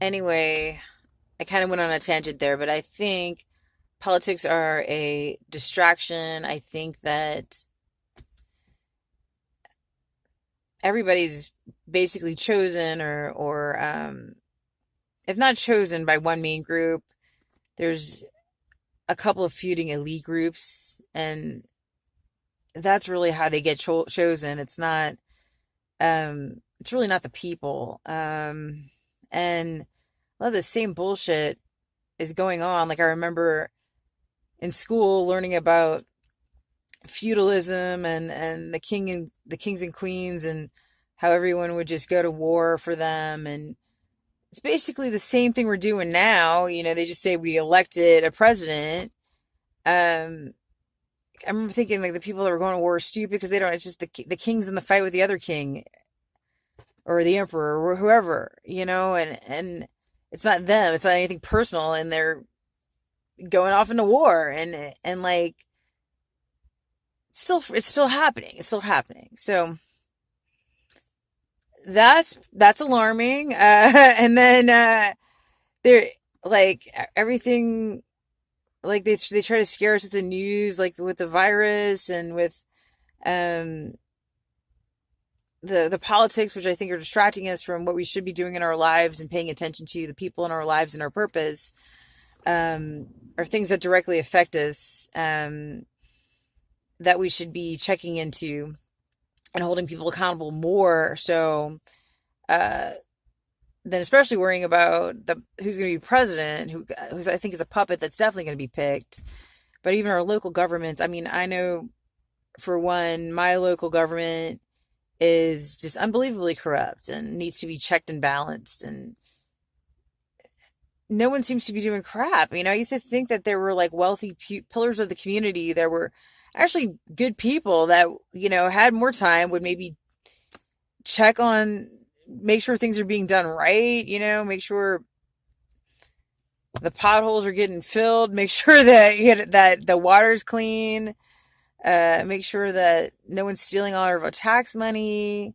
Anyway, I kind of went on a tangent there, but I think politics are a distraction. I think that everybody's basically chosen or if not chosen by one main group, there's a couple of feuding elite groups, and that's really how they get chosen. It's really not the people. And a lot of the same bullshit is going on. Like I remember in school learning about feudalism and the kings and queens and how everyone would just go to war for them, and it's basically the same thing we're doing now. They just say we elected a president. um I remember thinking like the people that were going to war are stupid because they don't. It's just the king's in the fight with the other king or the emperor or whoever, and it's not them. It's not anything personal, and they're going off into war, and like it's still happening. It's still happening. So that's alarming. And then they're like everything. Like they try to scare us with the news, like with the virus and with um the politics, which I think are distracting us from what we should be doing in our lives and paying attention to the people in our lives and our purpose, um, are things that directly affect us, that we should be checking into and holding people accountable more. So, uh, then especially worrying about the who's going to be president, who's I think is a puppet that's definitely going to be picked. But even our local governments, I mean, I know for one, my local government is just unbelievably corrupt and needs to be checked and balanced, and no one seems to be doing crap. I used to think that there were like wealthy pillars of the community that were actually good people that had more time, would maybe check on, make sure things are being done right, make sure the potholes are getting filled, make sure that the water's clean, make sure that no one's stealing all of our tax money,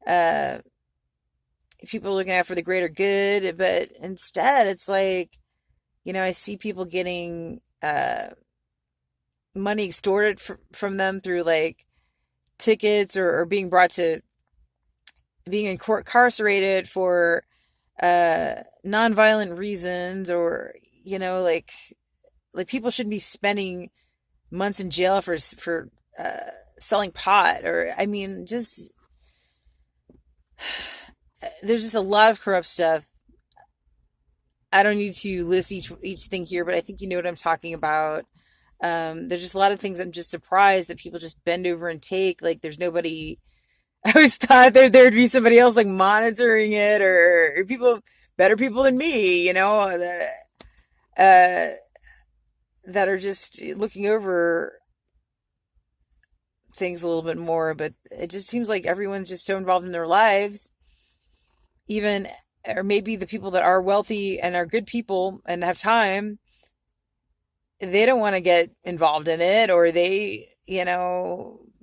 uh people looking out for the greater good. But instead it's like, I see people getting money extorted from them through like tickets, or being brought to being incarcerated for nonviolent reasons, or like people shouldn't be spending months in jail for selling pot, or I mean, just there's just a lot of corrupt stuff. I don't need to list each thing here, but I think you know what I'm talking about. There's just a lot of things I'm just surprised that people just bend over and take. Like there's nobody. I always thought there'd be somebody else like monitoring it, or people, better people than me, uh, that are just looking over things a little bit more. But it just seems like everyone's just so involved in their lives, even, or maybe the people that are wealthy and are good people and have time, they don't want to get involved in it, or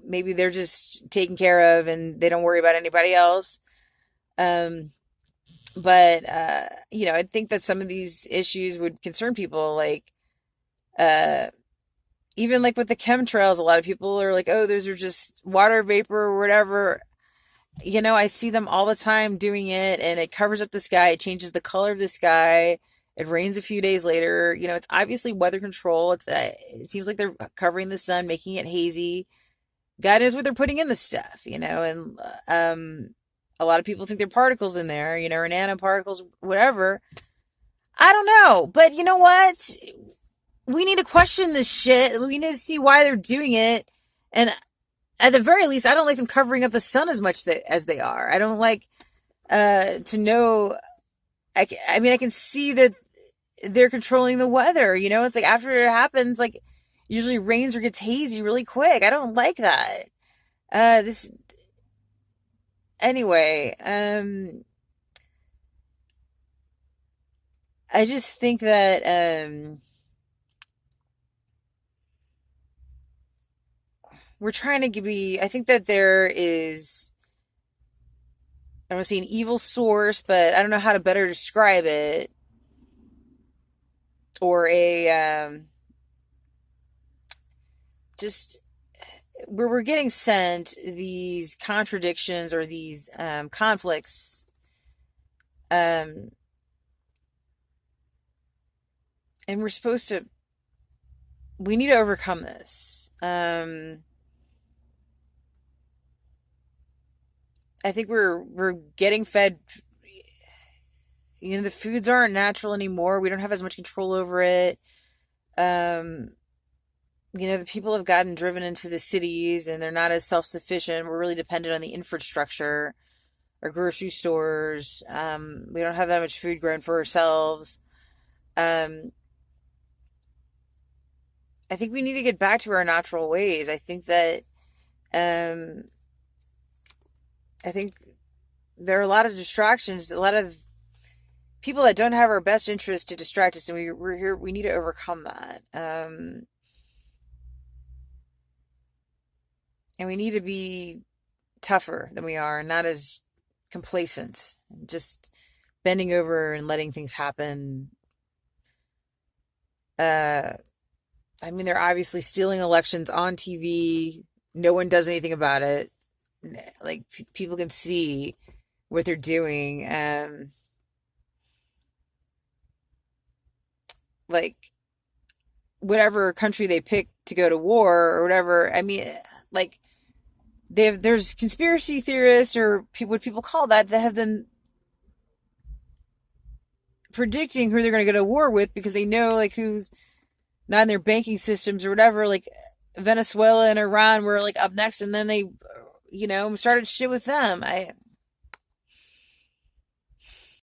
maybe they're just taken care of and they don't worry about anybody else. Um, but I think that some of these issues would concern people, like uh, even like with the chemtrails. A lot of people are like, "Oh, those are just water vapor or whatever." I see them all the time doing it, and it covers up the sky. It changes the color of the sky. It rains a few days later. It's obviously weather control. It seems like they're covering the sun, making it hazy. God knows what they're putting in the stuff, and a lot of people think they're particles in there, or nanoparticles, whatever. I don't know, but you know what? We need to question this shit. We need to see why they're doing it, and at the very least, I don't like them covering up the sun as much as they are. I don't like to know. I mean, I can see that they're controlling the weather. It's like after it happens, like usually rains or gets hazy really quick. I don't like that. This anyway. I just think that we're trying to be. I think that there is I don't see an evil source, but I don't know how to better describe it. Or just where we're getting sent these contradictions or these conflicts, um, and we need to overcome this. I think we're getting fed. The foods aren't natural anymore. We don't have as much control over it. Um, the people have gotten driven into the cities and they're not as self-sufficient. We're really dependent on the infrastructure, our grocery stores. We don't have that much food grown for ourselves. Um, I think we need to get back to our natural ways. Um, I think there are a lot of distractions, a lot of people that don't have our best interest to distract us, and we're here. We need to overcome that. And we need to be tougher than we are, and not as complacent, just bending over and letting things happen. Uh, I mean, they're obviously stealing elections on TV. No one does anything about it. Like people can see what they're doing. Like whatever country they pick to go to war or whatever. I mean, like there's conspiracy theorists or what people call that have been predicting who they're going to go to war with because they know like who's not in their banking systems or whatever. Like Venezuela and Iran were like up next, and then they started shit with them.